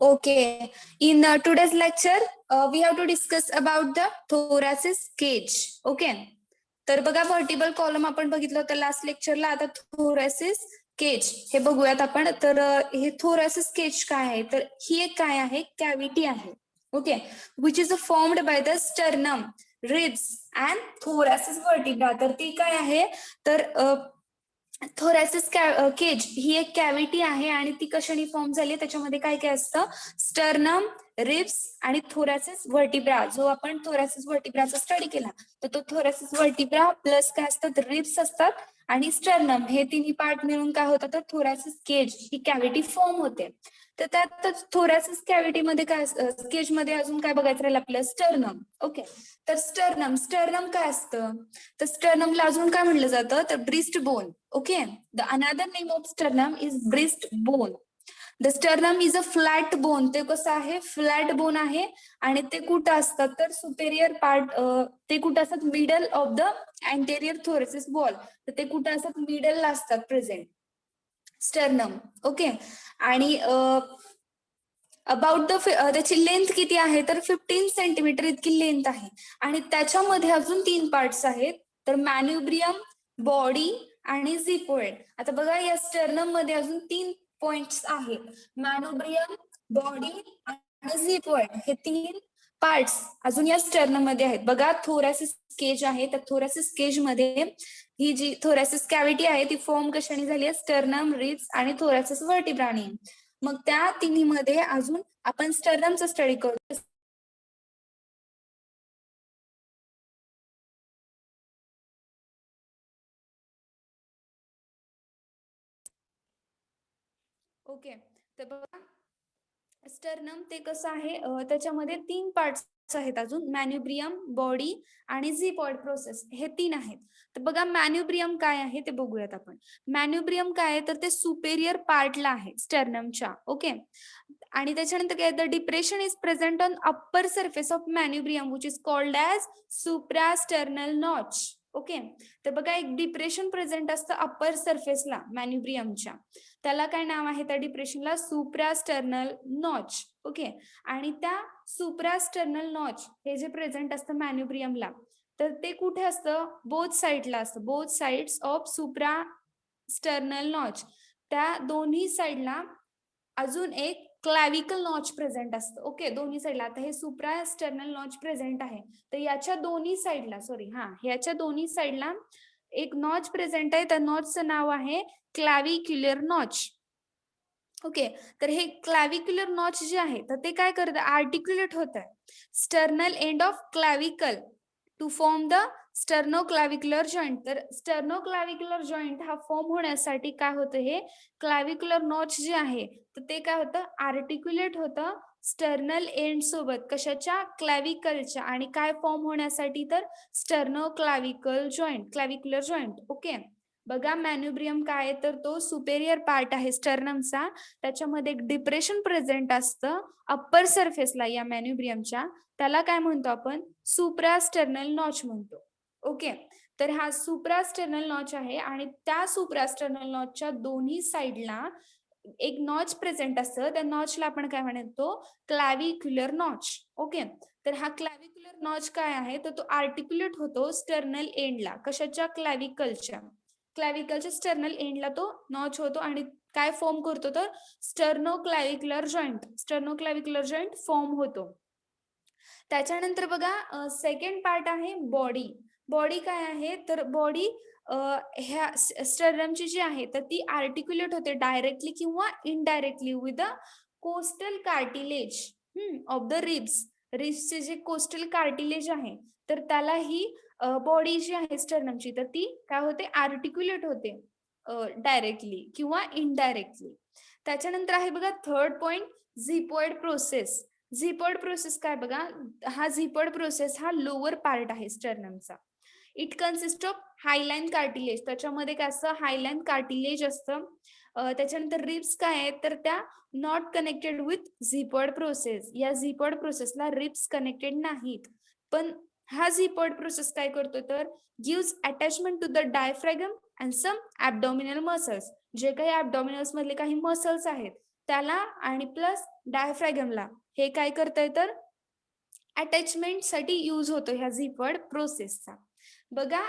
Okay. In today's lecture, we have to discuss about the thoracic cage. Okay. तर बघा व्हर्टिबल column आपण बघितलं होतं लास्ट लेक्चरला. आता थोरॅसिस केज हे बघूयात आपण. तर हे थोरॅसिस केज काय आहे, तर ही एक काय आहे, कॅव्हिटी आहे. Okay, which is formed by the sternum, ribs and thoracic vertebra. तर ती काय आहे, तर थोरॅसिस केज ही एक कॅव्हिटी आहे आणि ती कशाने फॉर्म झाली, त्याच्यामध्ये काय काय असतं, स्टर्नम, रिब्स आणि थोरॅसिस व्हर्टिब्रा. जो आपण थोरॅसिस व्हर्टिब्राचा स्टडी केला, तर तो थोरॅसिस व्हर्टिब्रा प्लस काय असतात, रिब्स असतात आणि स्टर्नम, हे तिन्ही पार्ट मिळून काय होतं, तर थोरॅसिस केज ही कॅव्हिटी फॉर्म होते. तर त्यात थोरॅसिस कॅव्हिटी मध्ये काय, केज मध्ये अजून काय बघायचं राहिलं आपलं, स्टर्नम. ओके, तर स्टर्नम काय असतं, तर स्टर्नमला अजून काय म्हणलं जातं, तर breast bone. Okay, the another name of sternum is breast bone. The sternum is a flat bone. ते कसं आहे, फ्लॅट बोन आहे आणि ते कुठं असतात, तर सुपेरियर पार्ट, ते कुठं असतात, middle of the anterior thoracic wall. तर ते कुठं असतात, मिडलला असतात प्रेझेंट स्टर्नम. ओके, आणि अबाउट द त्याची लेंथ किती आहे, तर 15 सेंटीमीटर इतकी लेंथ आहे. आणि त्याच्यामध्ये अजून 3 पार्ट्स आहेत, तर मॅन्युब्रियम, बॉडी आणि झिपोइड. आता बघा, या स्टर्नम मध्ये अजून 3 पॉइंट्स आहेत, मॅन्युब्रियम, बॉडी आणि झिपोइड. हे 3 पार्ट्स अजून या स्टर्नम मध्ये आहेत. बघा, थोरॅसिस केज आहे, तर थोरॅसिस केज मध्ये ही जी थोरॅसिस कॅव्हिटी आहे ती फॉर्म कशाने झाली आहे, स्टर्नम, रिब्स आणि थोरॅसिस व्हर्टिब्राने. मग त्या तिन्ही मध्ये अजून आपण स्टर्नमचा स्टडी करतो. ओके, तर बघा, स्टर्नम ते कसं आहे, त्याच्यामध्ये 3 पार्ट्स आहेत अजून, मॅन्युब्रियम, बॉडी आणि झिपॉइड प्रोसेस, हे 3 आहेत. तर बघा, मॅन्युब्रियम काय आहे ते बघूयात आपण. मॅन्युब्रियम काय आहे, तर ते सुपेरियर पार्टला आहे स्टर्नमच्या. ओके, आणि त्याच्यानंतर काय, the depression is present on upper surface of manubrium which is called as suprasternal notch. Okay, तर बघा, एक डिप्रेशन प्रेझेंट असतं अप्पर सरफेसला मॅन्युब्रियमच्या, त्याला काय नाव आहे, त्या डिप्रेशनला सुप्रास्टर्नल नॉच. ओके, आणि त्या सुप्रास्टर्नल नॉच हे जे प्रेझेंट असतं मॅन्युब्रियमला, तर ते कुठे असतं, बोथ साइडला असतं, both sides of suprasternal notch. त्या दोन्ही साइडला अजून एक क्लॅव्हिकल नॉच प्रेझेंट असतं. ओके, दोन्ही साइडला. आता हे सुप्रास्टर्नल नॉच प्रेझेंट आहे, तर याच्या दोन्ही साइडला, याच्या दोन्ही साइडला एक नॉच प्रेझेंट आहे. त्या नॉचचं नाव आहे क्लॅव्हिक्युलर नॉच. ओके, तर हे क्लॅव्हिक्युलर नॉच जे आहे, तर ते काय करतं, आर्टिक्युलेट होत आहे sternal end of clavicle to form the sternoclavicular joint. तर स्टर्नोक्लॅव्हिक्युलर जॉईंट हा फॉर्म होण्यासाठी काय होतं, हे क्लॅव्हिक्युलर नॉच जे आहे, तर ते काय होतं, आर्टिक्युलेट होतं स्टर्नल एंड सोबत, कशाच्या, क्लॅव्हिकलच्या. आणि काय फॉर्म होण्यासाठी, तर स्टर्नोक्लॅव्हिकल जॉईंट, क्लॅव्हिक्युलर जॉईंट. ओके, बघा, मॅन्युब्रियम काय आहे, तर तो सुपेरियर पार्ट आहे स्टर्नमचा, त्याच्यामध्ये एक डिप्रेशन प्रेझेंट असतं अप्पर सरफेसला या मॅन्युब्रियमच्या, त्याला काय म्हणतो आपण, सुप्रास्टर्नल नॉच म्हणतो. ओके, तर हा सुप्रास्टर्नल नॉच आहे आणि त्या सुप्रास्टर्नल नॉचच्या दोन्ही साइडला एक नॉच प्रेझेंट असतं, त्या नॉचला आपण काय म्हणतो, क्लॅव्हिक्युलर नॉच. ओके, तर हा क्लॅव्हिक्युलर नॉच काय आहे, तर तो आर्टिक्युलेट होतो स्टर्नल एंडला, कशाच्या, क्लॅव्हिकलच्या स्टर्नल एंडला तो नॉच होतो आणि काय फॉर्म करतो, तर स्टर्नोक्लॅव्हिक्युलर जॉईंट फॉर्म होतो. त्याच्यानंतर बघा, सेकंड पार्ट आहे बॉडी. बॉडी काय आहे, तर बॉडी ह्या स्टर्नमची जी आहे, तर ती आर्टिक्युलेट होते डायरेक्टली किंवा indirectly with the costal cartilage of the रिब्सचे जे कोस्टल कार्टिलेज आहे, तर त्याला ही बॉडी जी आहे स्टर्नमची, तर ती काय होते, आर्टिक्युलेट होते डायरेक्टली किंवा इनडायरेक्टली. त्याच्यानंतर आहे बघा थर्ड पॉइंट, झिपॉइड प्रोसेस. झिपॉइड प्रोसेस काय, बघा, हा झिपॉइड प्रोसेस हा लोअर पार्ट आहे स्टर्नमचा. इट कन्सिस्ट ऑफ हायलाइन कार्टिलेज, त्याच्यामध्ये काय असतं, हायलाइन कार्टिलेज असतं. त्याच्यानंतर रिब्स काय आहेत, तर त्या नॉट कनेक्टेड विथ झिपॉइड प्रोसेस, या झिपॉइड प्रोसेसला रिब्स कनेक्टेड नाहीत. पण हा झिपॉइड प्रोसेस काय करतो, तर gives attachment to the diaphragm and some abdominal muscles, जे काही ॲब्डॉमिनल्स मधले काही मसल्स आहेत त्याला, आणि प्लस डायफ्रॅगमला. हे काय करतंय तर अटॅचमेंटसाठी यूज होतो ह्या झिपवर्ड प्रोसेसचा. बघा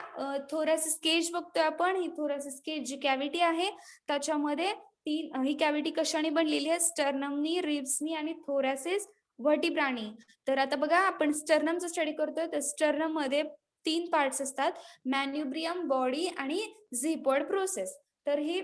थोरॅसिस केज बघतोय आपण. ही थोरॅसिस केज जी कॅव्हिटी आहे त्याच्यामध्ये ही कॅव्हिटी कशाने बनलेली आहे? स्टर्नमनी, रिब्सनी आणि थोरॅसिस व्हर्टिब्रानी. तर आता बघा आपण स्टर्नमचा स्टडी करतोय, तर स्टर्नम मध्ये 3 पार्ट्स असतात, मॅन्युब्रियम, बॉडी आणि झिपवर्ड प्रोसेस. तर ही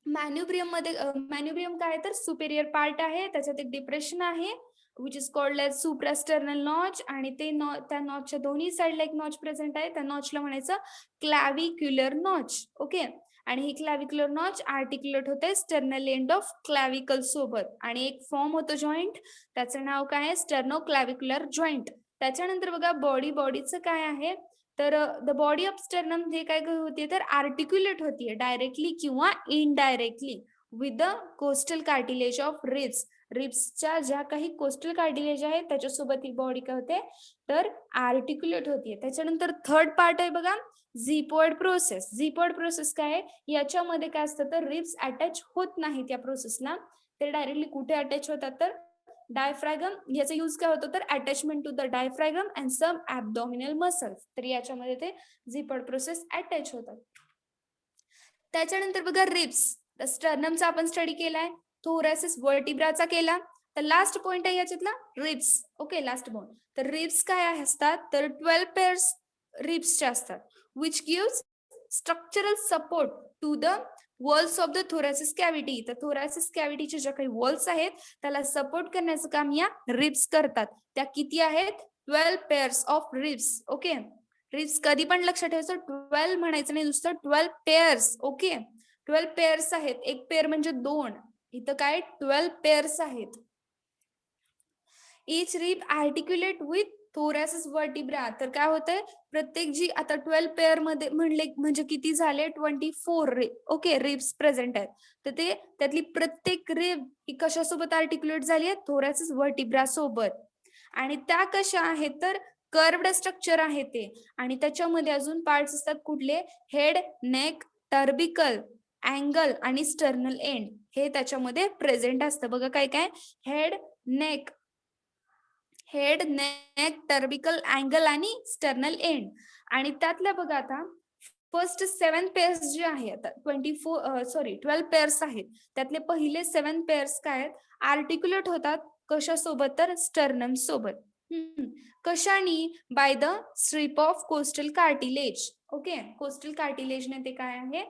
मॅन्युब्रियम काय तर सुपेरियर पार्ट आहे, त्याच्यात एक डिप्रेशन आहे which is called as suprasternal notch, आणि ते त्या नॉचच्या दोन्ही साईडला एक नॉच प्रेझेंट आहे, त्या नॉचला म्हणायचं क्लॅव्हिक्युलर नॉच. ओके. आणि ही क्लॅव्हिक्युलर नॉच आर्टिक्युलेट होते स्टर्नल एंड ऑफ क्लॅव्हिकल सोबत, आणि एक फॉर्म होतो जॉईंट, त्याचं नाव काय आहे? Sternoclavicular joint. त्याच्यानंतर बघा बॉडीचं काय आहे? तर द बॉडी ऑफ स्टर्नम हे काय होते तर आर्टिक्युलेट होतीये डायरेक्टली किंवा indirectly with the costal cartilage of ribs. रिब्सच्या ज्या काही कोस्टल कार्टिलेज आहे त्याच्यासोबत ही बॉडी काय होते तर आर्टिक्युलेट होतीये. त्याच्यानंतर थर्ड पार्ट आहे बघा झिपवर्ड प्रोसेस. झिपवर्ड प्रोसेस काय आहे? याच्यामध्ये काय असतं तर रिब्स अटॅच होत नाहीत या प्रोसेसला, ते डायरेक्टली कुठे अटॅच होतात तर डायफ्रॅगम. याचा यूज काय होतो तर attachment to the diaphragm and some abdominal muscles. तर याच्यामध्ये ते झिपवर्ड प्रोसेस अटॅच होतात. त्याच्यानंतर बघा रिब्स. स्टर्नमचा आपण स्टडी केलाय, थोरॅसिस व्हर्टिब्राचा केला, तर लास्ट पॉइंट आहे याच्यातला रिब्स. Okay, last point. तर रिब्स काय असतात तर 12 पेअर्स रिब्सचे असतात which gives structural support to the walls of the thoracic cavity. तर थोरॅसिस कॅव्हिटीचे ज्या काही वॉल्स आहेत त्याला सपोर्ट करण्याचं काम या रिब्स करतात. त्या किती आहेत? 12 pairs of ribs. Okay. Ribs कधी पण लक्षात ठेवायचं, 12 म्हणायचं नाही, नुसतं 12 पेअर्स. ओके. 12 पेअर्स आहेत. एक पेअर म्हणजे 2, इथं काय 12 पेअर्स आहेत. इच रिब आर्टिक्युलेट विथ थोरॅसिस व्हर्टिब्रा. तर काय होतंय प्रत्येक जी आता 12 पेअर मध्ये म्हणले म्हणजे किती झाले 24 ओके रिब्स प्रेझेंट आहेत. तर ते त्यातली प्रत्येक रिब ही कशासोबत आर्टिक्युलेट झाली आहे? थोरॅसिस व्हर्टिब्रा सोबत. आणि त्या कशा आहेत तर कर्वड स्ट्रक्चर आहे ते. आणि त्याच्यामध्ये अजून पार्ट्स असतात कुठले? हेड, नेक, टर्बिकल, अँगल आणि स्टर्नल एंड हे त्याच्यामध्ये प्रेझेंट असतं. बघा काय काय? हेड, नेक, टर्बिकल, अँगल आणि स्टर्नल एंड. आणि त्यातल्या बघा आता फर्स्ट 7 पेअर्स जे आहे आता 12 पेअर्स आहेत, त्यातले पहिले 7 पेअर्स काय आहेत? आर्टिक्युलेट होतात कशासोबत तर स्टर्नम सोबत. कशानी? By the strip of costal cartilage. Okay. Costal कार्टिलेजने ते काय आहे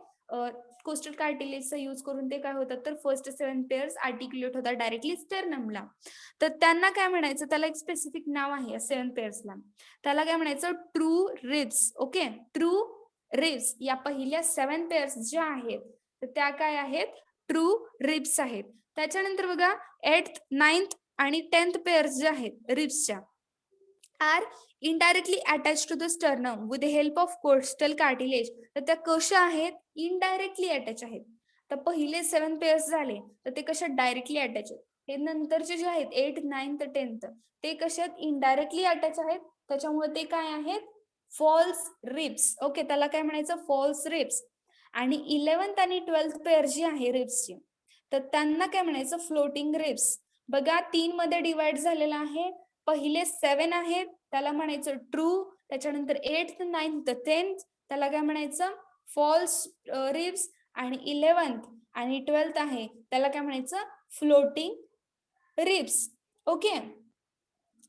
कोस्टल कार्टिलेजचा यूज करून ते काय होतात तर फर्स्ट 7 पेअर्स आर्टिक्युलेट होतात डायरेक्टली स्टर्नमला. तर त्यांना काय म्हणायचं? त्याला एक स्पेसिफिक नाव आहे 7 पेअर्सला. त्याला काय म्हणायचं? True ribs. Okay. True ribs या पहिल्या 7 पेअर्स ज्या आहेत तर त्या काय आहेत? ट्रू रिब्स आहेत. त्याच्यानंतर बघा 8th, 9th आणि 10th पेअर्स ज्या आहेत रिब्सच्या are indirectly attach to the sternum with the help of costal cartilage. तर त्या कशा आहेत? इनडायरेक्टली अटॅच आहेत. तर पहिले 7 पेअर्स झाले तर ते कशा डायरेक्टली अटॅच आहेत. हे नंतरचे जे आहेत 8th, 9th, 10th ते कशात इनडायरेक्टली अटॅच आहेत. त्याच्यामुळे ते काय आहेत? False ribs. ओके. त्याला काय म्हणायचं? False ribs. आणि 11th आणि 12th पेअर जी आहे रिब्सची तर त्यांना काय म्हणायचं? Floating ribs. बघा 3 मध्ये डिवाइड झालेला आहे. पहिले 7 आहेत त्याला म्हणायचं ट्रू, त्याच्यानंतर 8th, 9th, 10th त्याला काय म्हणायचं? False ribs. आणि 11th आणि 12th आहे त्याला काय म्हणायचं? Floating ribs. ओके.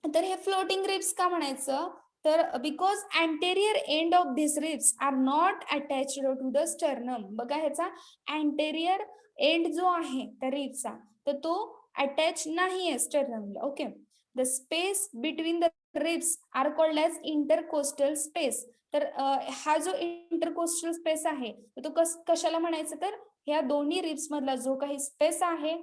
तर हे फ्लोटिंग रिब्स का म्हणायचं? तर because anterior end of this ribs are not attached to the sternum. बघा ह्याचा अँटेरियर एंड जो आहे त्या रिब्सचा तर तो अटॅच नाहीये स्टर्नमला. Okay. The space between the ribs are called as intercostal space. तर हा जो इंटरकोस्टल स्पेस आहे तो कशाला म्हणायचं तर ह्या दोन्ही रिब्स मधला जो काही स्पेस आहे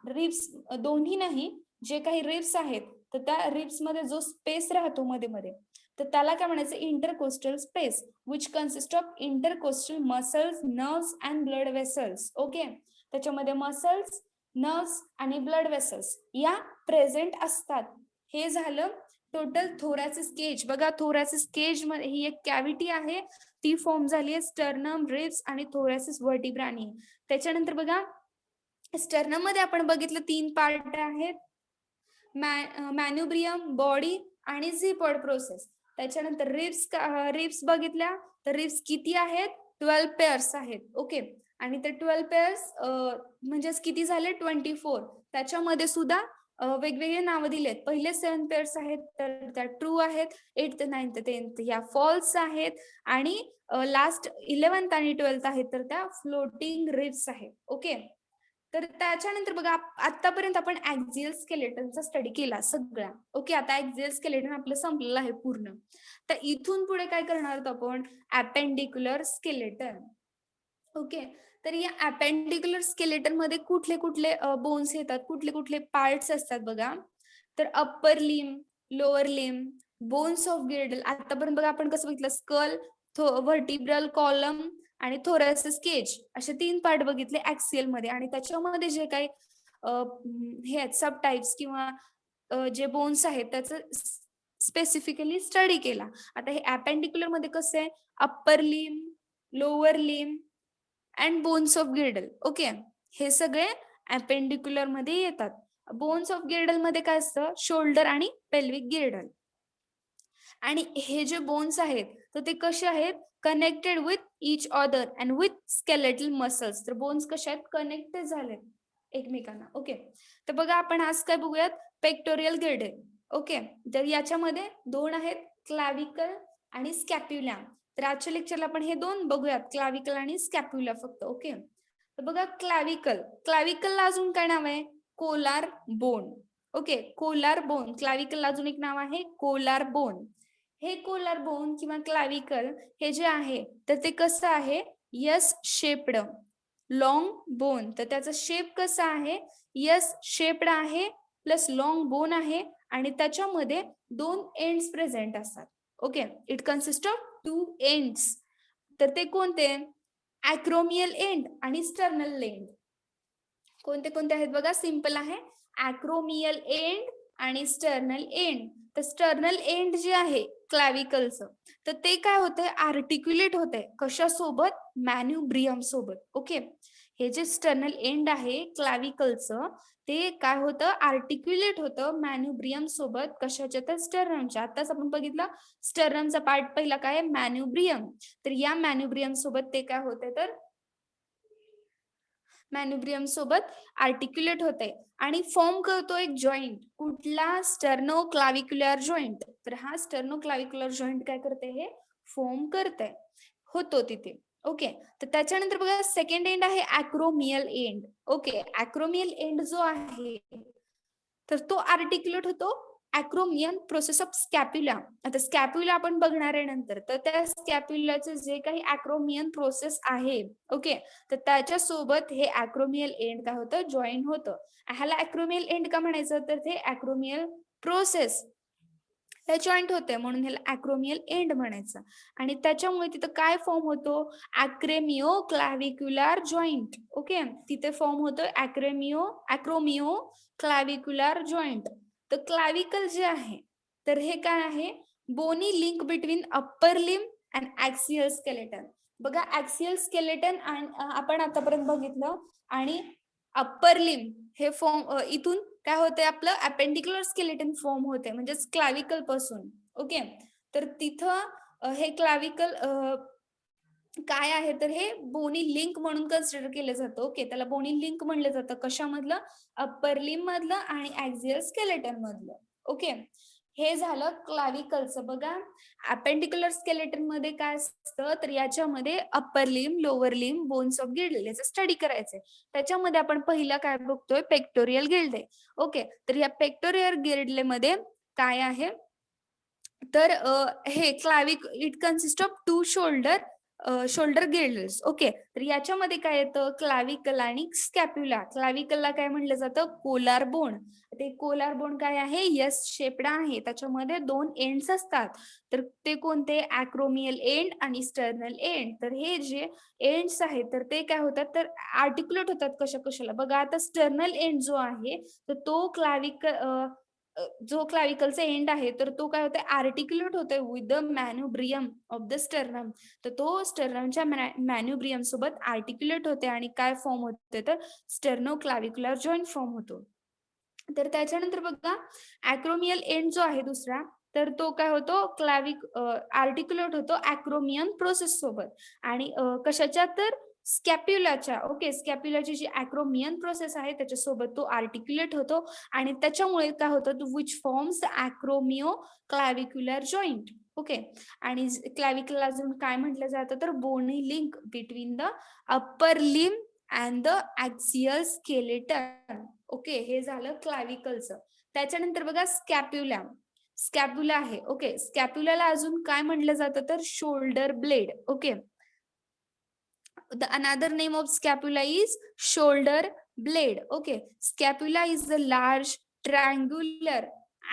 रिब्स दोन्ही नाही, जे काही रिब्स आहेत तर त्या रिब्स मध्ये जो स्पेस राहतो मध्ये मध्ये तर त्याला काय म्हणायचं? Intercostal space which consist of intercostal muscles, nerves and blood vessels. Okay. त्याच्यामध्ये मसल्स, नर्व्स आणि ब्लड वेसल्स या प्रेझेंट असतात. हे झालं टोटल थोरॅसिस केज. बघा थोरॅसिस केज मध्ये ही एक कॅव्हिटी आहे, ती फॉर्म झाली आहे स्टर्नम, रिब्स आणि थोरॅसिस व्हर्टिब्रानी. त्याच्यानंतर बघा स्टर्नम मध्ये आपण बघितलं 3 पार्ट आहेत, मॅन्युब्रियम, बॉडी आणि झिपॉइड प्रोसेस. त्याच्यानंतर रिब्स बघितल्या तर रिब्स किती आहेत? 12 पेअर्स आहेत. ओके. आणि ते 12 पेअर्स म्हणजेच किती झाले? 24. त्याच्यामध्ये सुद्धा वेगवेगळे नावं दिलेत. पहिले 7 पेअर्स आहेत तर त्या ट्रू आहेत, 8th, 9th, 10th या फॉल्स आहेत आणि लास्ट 11th आणि 12th आहेत तर त्या फ्लोटिंग रिब्स आहेत. ओके. तर त्याच्यानंतर बघा आतापर्यंत आपण ऍक्झियल स्केलेटनचा स्टडी केला सगळा. ओके. आता ऍक्झियल स्केलेटन आपलं संपलेलं आहे पूर्ण. तर इथून पुढे काय करणार आहोत आपण? अपेंडिक्युलर स्केलेटन. ओके. तर या अपेंडिक्युलर स्केलेटन मध्ये कुठले कुठले बोन्स येतात, कुठले कुठले पार्ट्स असतात बघा. तर upper limb, lower limb, bones of गिर्डल. आतापर्यंत बघा आपण कसं बघितलं? स्कल, व्हर्टिब्रल कॉलम आणि थोरॅसिस केज असे 3 पार्ट बघितले ऍक्सियल मध्ये. आणि त्याच्यामध्ये जे काही हे आहेत सब टाइप्स किंवा जे बोन्स आहेत त्याचं स्पेसिफिकली स्टडी केला. आता हे अपेंडिक्युलर मध्ये कसं आहे? अप्पर लिम, लोअर लिम अँड बोन्स ऑफ गिर्डल. ओके. हे सगळे अपेंडिक्युलर मध्ये येतात. बोन्स ऑफ गिर्डल मध्ये काय असतं? शोल्डर आणि पेल्विक गिर्डल. आणि हे जे बोन्स आहेत तर ते कसे आहेत? Connected with each other and with skeletal muscles. तर बोन्स कसे आहेत? कनेक्टेड झालेत एकमेकांना. ओके. तर बघा आपण आज काय बघूयात? पेक्टोरियल गिर्डल. ओके. तर याच्यामध्ये 2 आहेत, क्लॅविकल आणि स्कॅप्युला. तर आजच्या लेक्चरला आपण हे 2 बघूयात, क्लॅविकल आणि स्कॅप्युला फक्त. ओके. तर बघा क्लॅविकल, क्लॅविकलला अजून काय नाव आहे? Collar bone. Okay. Collar bone. क्लॅविकलला अजून एक नाव आहे कोलार बोन. हे कोलार बोन किंवा क्लॅविकल हे जे आहे तर ते कसं आहे? Yes shaped long bone. तर त्याचा शेप कसा आहे? यस शेप्ड आहे प्लस लॉंग बोन आहे आणि त्याच्यामध्ये 2 एंड्स प्रेझेंट असतात. Okay. It consist of 2 ends. तर ते कोणते? अॅक्रोमियल एंड आणि स्टर्नल एंड. कोणते कोणते आहेत बघा? सिंपल आहे, अॅक्रोमियल एंड आणि स्टर्नल एंड. तर स्टर्नल एंड जे आहे क्लॅविकलचं तर ते काय होतंय? आर्टिक्युलेट होतंय कशासोबत? मॅन्युब्रियम सोबत. ओके. हे जे स्टर्नल एंड आहे क्लॅविकलचं ते काय होतं? आर्टिक्युलेट होतं मॅन्युब्रियम सोबत. कशाच्या? तर स्टर्नमच्या. आताच आपण बघितलं स्टर्नमचा पार्ट पहिला काय आहे? मॅन्युब्रियम. तर या मॅन्युब्रियम सोबत ते काय होते? तर मॅन्युब्रियम सोबत आर्टिक्युलेट होते आणि फॉर्म करतो एक जॉईंट. कुठला? Sternoclavicular joint. तर हा स्टर्नो क्लाविक्युलर जॉईंट काय करते? हे फॉर्म करते, होतो तिथे. ओके. तर त्याच्यानंतर बघा सेकंड एंड आहे अॅक्रोमियल एंड. ओके. अॅक्रोमियल एंड जो आहे तर तो आर्टिक्युलेट होतो अॅक्रोमियन प्रोसेस ऑफ स्कॅप्युला. आता स्कॅप्युला आपण बघणार आहे नंतर. तर त्या स्कॅप्युलाचे जे काही अॅक्रोमियन प्रोसेस आहे ओके तर त्याच्यासोबत हे अॅक्रोमियल एंड काय होतं? जॉईन होतं. ह्याला अॅक्रोमियल एंड का म्हणायचं? तर ते अॅक्रोमियल प्रोसेस ते जॉईंट होते म्हणून ह्याला अॅक्रोमियल एंड म्हणायचं. आणि त्याच्यामुळे तिथं काय फॉर्म होतो? अॅक्रेमिओ क्लॅव्हिक्युलर जॉईंट. ओके. तिथे फॉर्म होतो अॅक्रोमिओ क्लॅव्हिक्युलर जॉईंट. तर क्लॅव्हिकल जे आहे तर हे काय आहे? Boney link between upper limb and axial skeleton. बघा ऍक्सियल स्केलेटन आपण आतापर्यंत बघितलं आणि अप्पर लिम हे फॉर्म इथून काय होते? आपलं अपेंडिक्युलर स्केलेटन फॉर्म होते म्हणजेच क्लॅविकल पासून. ओके. तर तिथं हे क्लॅविकल काय आहे? तर हे बोनी लिंक म्हणून कन्सिडर केलं जातं. ओके. त्याला बोनी लिंक म्हणलं जातं. कशामधलं? अप्पर लिम मधलं आणि ऍक्सियल स्केलेटन मधलं. ओके. हे झालं क्लॅविकलचं. बघा अपेंडिक्युलर स्केलेटन मध्ये काय असतं? तर याच्यामध्ये upper limb, lower limb, bones of Gilday याचं स्टडी करायचंय. त्याच्यामध्ये आपण पहिला काय बघतोय? Pectoral Gilday. ओके. तर या पेक्टोरियल गिल्डे मध्ये काय आहे? तर हे it consist of 2 shoulder guilds. Okay. तर याच्यामध्ये काय येतं? क्लॅविकल आणि स्कॅप्युला. क्लॅविकलला काय म्हणलं जातं? कोलार बोन. ते कोलार बोन काय आहे? यस शेप्ड आहे. त्याच्यामध्ये 2 एंड्स असतात. तर ते कोणते? अॅक्रोमियल एंड आणि स्टर्नल एंड. तर हे जे एंड्स आहेत तर ते काय होतात? तर आर्टिक्युलेट होतात कशा कशाला? बघा आता स्टर्नल एंड जो आहे तर तो जो क्लॅव्हिकलचा एंड आहे तर तो काय होतोय आर्टिक्युलेट होतोय with the manubrium of the sternum. तर तो स्टर्नमच्या मॅन्युब्रियम सोबत आर्टिक्युलेट होते आणि काय फॉर्म होते तर स्टर्नो क्लॅव्हिक्युलर जॉईंट फॉर्म होतो. तर त्याच्यानंतर बघा अॅक्रोमियल एंड जो आहे दुसरा, तर तो काय होतो आर्टिक्युलेट होतो अॅक्रोमियन प्रोसेस सोबत आणि कशाच्या तर स्कॅप्युलाच्या. ओके, स्कॅप्युलाची जी अॅक्रोमियन प्रोसेस आहे त्याच्यासोबत तो आर्टिक्युलेट होतो आणि त्याच्यामुळे काय होतं which forms the acromioclavicular joint. Okay, आणि क्लॅव्हिकल अजून काय म्हटलं जातं तर bony link between the upper limb and the axial skeleton. Okay, हे झालं क्लॅव्हिकलचं. त्याच्यानंतर बघा स्कॅप्युला. स्कॅप्युला आहे. ओके, स्कॅप्युलाला अजून काय म्हटलं जातं तर shoulder blade. Okay, the another name of scapula is shoulder blade. Okay, scapula is the large triangular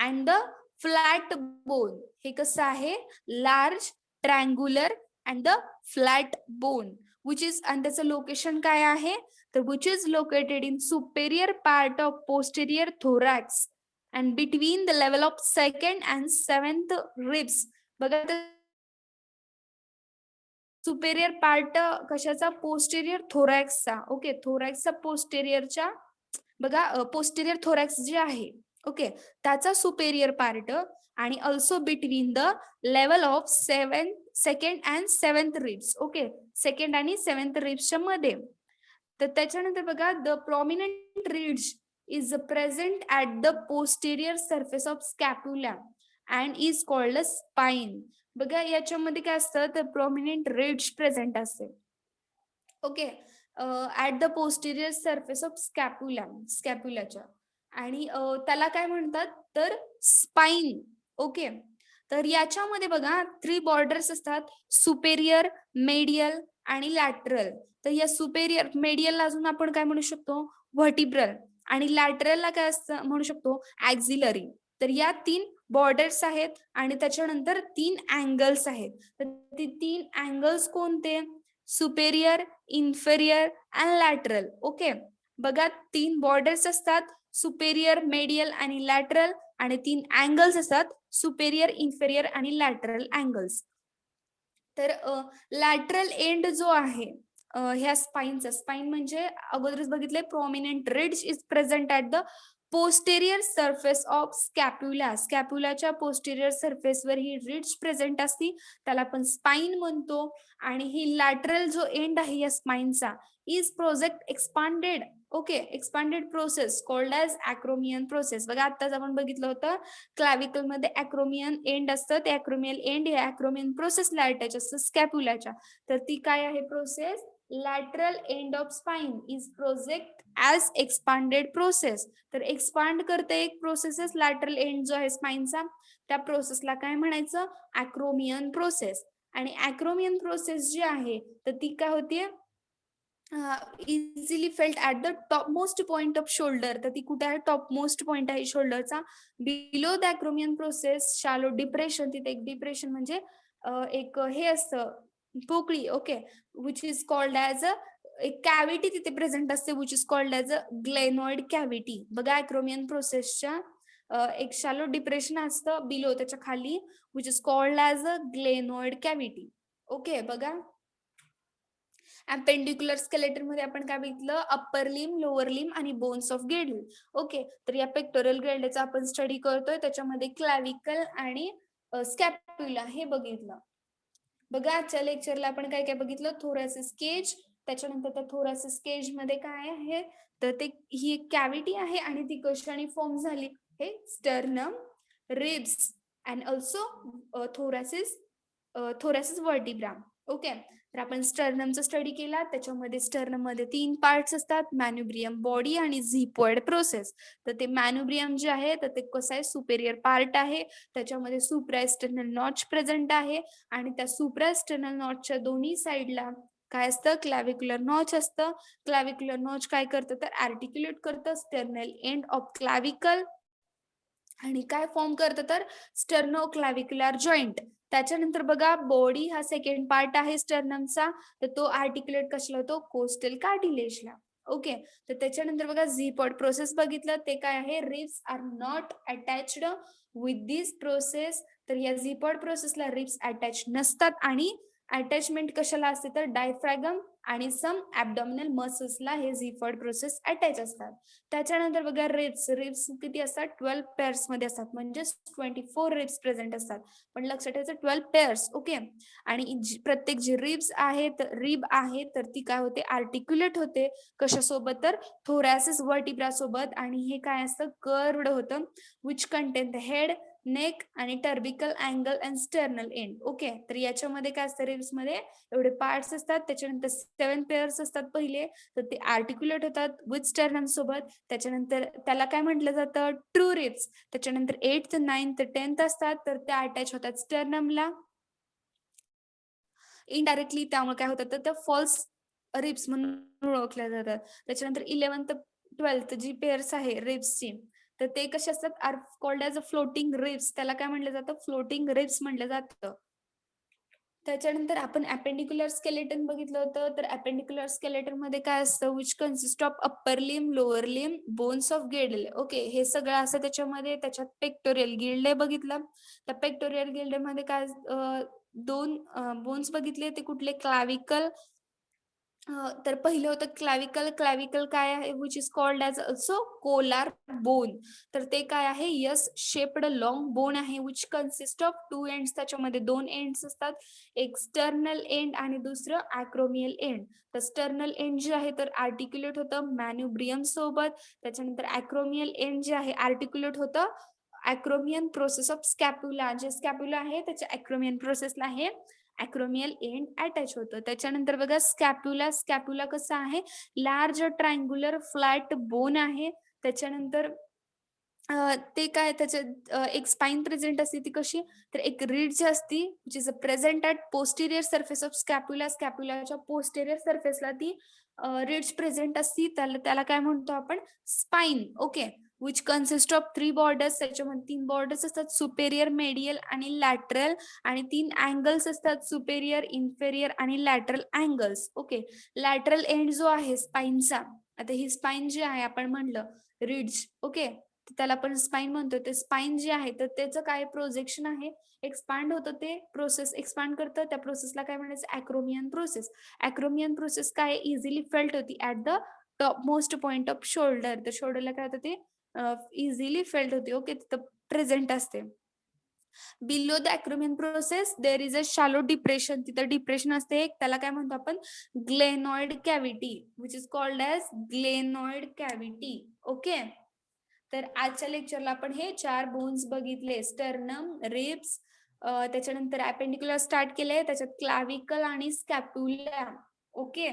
and the flat bone. हे कसं आहे large triangular and the flat bone which is, आणि त्याचं लोकेशन काय आहे तर which is located in superior part of posterior thorax and between the level of second and seventh ribs. बघा superior part कशाचा पोस्टेरियर थोरॅक्सचा. ओके, थोरॅक्सचा पोस्टेरियरच्या बघा पोस्टेरियर थोरॅक्स जे आहे ओके त्याचा सुपेरियर पार्ट आणि also between the level of second and seventh ribs. Okay, second आणि सेव्हन्थ रिब्सच्या मध्ये. तर त्याच्यानंतर बघा the prominent ridge is present at the posterior surface of scapula and is called a spine. बघा याच्यामध्ये काय असतं तर प्रॉमिनंट रिड्ज प्रेझेंट असते. Okay, at the posterior surface of स्कॅप्युलाच्या आणि त्याला काय म्हणतात तर स्पाइन. ओके, तर याच्यामध्ये बघा 3 बॉर्डर्स असतात, सुपेरियर, मेडियल आणि लॅटरल. तर या सुपेरियर मेडियलला अजून आपण काय म्हणू शकतो व्हर्टिब्रल आणि लॅटरलला काय असतं म्हणू शकतो ऍक्झिलरी. तर या 3 बॉर्डर्स आहेत आणि त्याच्यानंतर 3 अँगल्स आहेत. तर ते 3 अँगल्स कोणते superior, inferior and lateral. Okay, बघा 3 बॉर्डर्स असतात सुपेरियर, मेडियल आणि लॅटरल आणि 3 अँगल्स असतात सुपेरियर, इन्फेरियर आणि लॅटरल अँगल्स. तर लॅटरल एंड जो आहे ह्या स्पाइनचा, स्पाइन म्हणजे अगोदरच बघितले prominent ridge is present at the posterior surface of scapula. स्कॅप्युलाच्या पोस्टेरियर सरफेसवर ही रिड्ज प्रेझेंट असती, त्याला आपण स्पाइन म्हणतो. आणि ही लॅटरल जो एंड आहे या स्पाइनचा is project expanded. Okay, expanded process called as acromion process. बघा आत्ताच आपण बघितलं होतं क्लॅव्हिकल मध्ये अॅक्रोमियन एंड असतं, ते अॅक्रोमियल एंड हे अॅक्रोमियन प्रोसेसला अटॅच असतं स्कॅप्युलाच्या. तर ती काय आहे process lateral end of spine is project as expanded process. तर एक्सपांड करते एक प्रोसेस लॅटरल एंड जो आहे स्पाइनचा, त्या प्रोसेसला काय म्हणायचं अॅक्रोमियन प्रोसेस. आणि अॅक्रोमियन प्रोसेस जी आहे तर ती काय होतीये easily felt at the top most point of shoulder. तर ती कुठे आहे टॉप मोस्ट पॉइंट आहे शोल्डरचा. Below the acromion process shallow depression, तिथे एक डिप्रेशन म्हणजे एक हे असतं पोकळी. Okay, which is called as a एक कॅव्हिटी तिथे प्रेझेंट असते which is called as a glenoid cavity. बघा अॅक्रोमियन प्रोसेसच्या एक शालो डिप्रेशन असतं बिलो त्याच्या खाली which is called as a glenoid cavity. Okay, बघा अपेंडिक्युलर स्केलेटन मध्ये आपण काय बघितलं अप्पर लिम, लोअर लिम आणि बोन्स ऑफ गेडल. ओके, तर या पेक्टोरल ग्रॅन्डचा आपण स्टडी करतोय, त्याच्यामध्ये क्लॅव्हिकल आणि स्कॅप्युला हे बघितलं. बघा आजच्या लेक्चरला आपण काय काय बघितलं थोरॅसिस केज. त्याच्यानंतर त्या थोरॅसिस केज मध्ये काय आहे तर ते ही एक कॅव्हिटी आहे आणि ती कशाने फॉर्म झाली हे sternum, ribs and also thoracic vertebra. Okay, तर आपण स्टर्नमचा स्टडी केला, त्याच्यामध्ये स्टर्नम मध्ये 3 पार्ट्स असतात मॅन्युब्रियम, बॉडी आणि झिपॉइड प्रोसेस. तर ते मॅन्युब्रियम जे आहे तर ते कसं आहे सुपेरियर पार्ट आहे, त्याच्यामध्ये सुप्राएस्टर्नल नॉच प्रेझेंट आहे आणि त्या सुप्राएस्टर्नल नॉचच्या दोन्ही साइडला काय असतं क्लॅव्हिक्युलर नॉच असतं. क्लॅव्हिक्युलर नॉच काय करतं तर आर्टिक्युलेट करतं स्टर्नल एंड ऑफ क्लॅव्हिकल आणि काय फॉर्म करतं तर स्टर्नो क्लॅव्हिक्युलर जॉईंट. त्याच्यानंतर बघा बॉडी हा सेकंड पार्ट आहे स्टर्नमचा, तर तो आर्टिक्युलेट कशाला होतो कोस्टल कार्टिलेजला. ओके. तर त्याच्यानंतर बघा झी-पॉड प्रोसेस बघितलं ते काय आहे, ribs are not attached with this process. तर या झी-पॉड प्रोसेसला रिब्स अटॅच नसतात आणि अटॅचमेंट कशाला असते तर डायफ्रॅगम आणि सम ॲब्डॉमिनल मसल्सला हे झी-पॉड प्रोसेस अटॅच असतात. त्याच्यानंतर बघा रिब्स, रिब्स किती असतात 12 पेअर्समध्ये असतात म्हणजे 24 रिब्स प्रेझेंट असतात. पण लक्षात ठेवायचं 12 पेअर्स ओके. आणि प्रत्येक जी रिब्स आहेत, रिब आहे तर ती काय होते आर्टिक्युलेट होते. कशासोबत तर थोरॅसिस व्हर्टिब्रा सोबत आणि हे काय असतं कर्व्ड होतं which contain the head, neck आणि tubercle angle and sternal end okay. तर याच्यामध्ये काय असतं रिब्स मध्ये एवढे पार्ट्स असतात. त्याच्यानंतर 7 पेअर्स असतात पहिले, तर ते आर्टिक्युलेट होतात विथ स्टर्नम सोबत. त्याच्यानंतर त्याला काय म्हटलं जातं ट्रू रिब्स. त्याच्यानंतर 8th, 9th, 10th असतात तर त्या अटॅच होतात स्टर्नमला इनडायरेक्टली. त्यामुळे काय होतं तर त्या फॉल्स रिब्स म्हणून ओळखल्या जातात. त्याच्यानंतर 11th, 12th जी पेअर्स आहे रिब्सची तर ते कसे असतात are called as a floating ribs. त्याला काय म्हटलं जातं फ्लोटिंग रिब्स म्हटलं जातं. त्याच्यानंतर आपण अपेंडिक्युलर स्केलेटन बघितलं होतं. तर अपेंडिक्युलर स्केलेटन मध्ये काय असतं which consist of upper limb, lower limb, bones of girdle okay. हे सगळं असं त्याच्यामध्ये. त्याच्यात पेक्टोरियल गिल्डे बघितलं. त्या पेक्टोरियल गिल्डे मध्ये काय दोन बोन्स बघितले ते कुठले क्लाविकल. तर पहिलं होतं क्लॅव्हिकल. क्लॅव्हिकल काय आहे which is called as also Kolar bone. तर ते काय आहे यस शेप्ड लॉंग बोन आहे विच कन्सिस्ट ऑफ 2 एंड्स. त्याच्यामध्ये 2 एंड्स असतात. एक्सटर्नल एंड आणि दुसरं अॅक्रोमियल एंड. तर स्टर्नल एंड जे आहे तर आर्टिक्युलेट होतं मॅन्युब्रियम सोबत. त्याच्यानंतर अॅक्रोमियल एंड जे आहे आर्टिक्युलेट होतं अॅक्रोमियन प्रोसेस ऑफ स्कॅप्युला. जे स्कॅप्युला आहे त्याच्या अॅक्रोमियन प्रोसेसला आहे अॅक्रोमियल एंड अटॅच होतं. त्याच्यानंतर बघा स्कॅप्युला. स्कॅप्युला कसं आहे लार्ज ट्रायंग्युलर फ्लॅट बोन आहे. त्याच्यानंतर ते काय त्याच्यात एक स्पाइन प्रेझेंट असते ती कशी तर एक रीड जी असती which is present at posterior surface of scapula. स्कॅप्युलाच्या पोस्टेरियर सरफेसला ती रीड्स प्रेझेंट असती. त्याला त्याला काय म्हणतो आपण spine okay. Which consist of 3 borders. त्याच्यामध्ये 3 बॉर्डर्स असतात सुपेरियर, मेडियल आणि लॅटरल. आणि 3 अँगल्स असतात सुपेरियर, इन्फेरियर आणि lateral angles okay. Lateral end जो आहे स्पाइनचा, आता ही स्पाइन जी आहे आपण म्हणलं रिड्स ओके, त्याला आपण स्पाइन म्हणतो. ते स्पाइन जे आहे तर त्याचं काय प्रोजेक्शन आहे एक्सपांड होतं. ते प्रोसेस एक्सपांड करतं. त्या प्रोसेसला काय म्हणायचं अॅक्रोमियन प्रोसेस. अॅक्रोमियन प्रोसेस काय इझिली फेल्ट होती at the top most point of shoulder. तर शोल्डरला काय होतं ते इझिली फेल्ट होते ओके. तिथं प्रेझेंट असते. Below the acromion process there is a shallow depression. तिथं डिप्रेशन असते एक. त्याला काय म्हणतो आपण glenoid cavity which is called as glenoid cavity okay. तर आजच्या लेक्चरला आपण हे 4 बोन्स बघितले स्टर्नम, रिब्स, त्याच्यानंतर अपेंडिक्युलर स्टार्ट केले. त्याच्यात क्लाविकल आणि स्कॅप्युला ओके.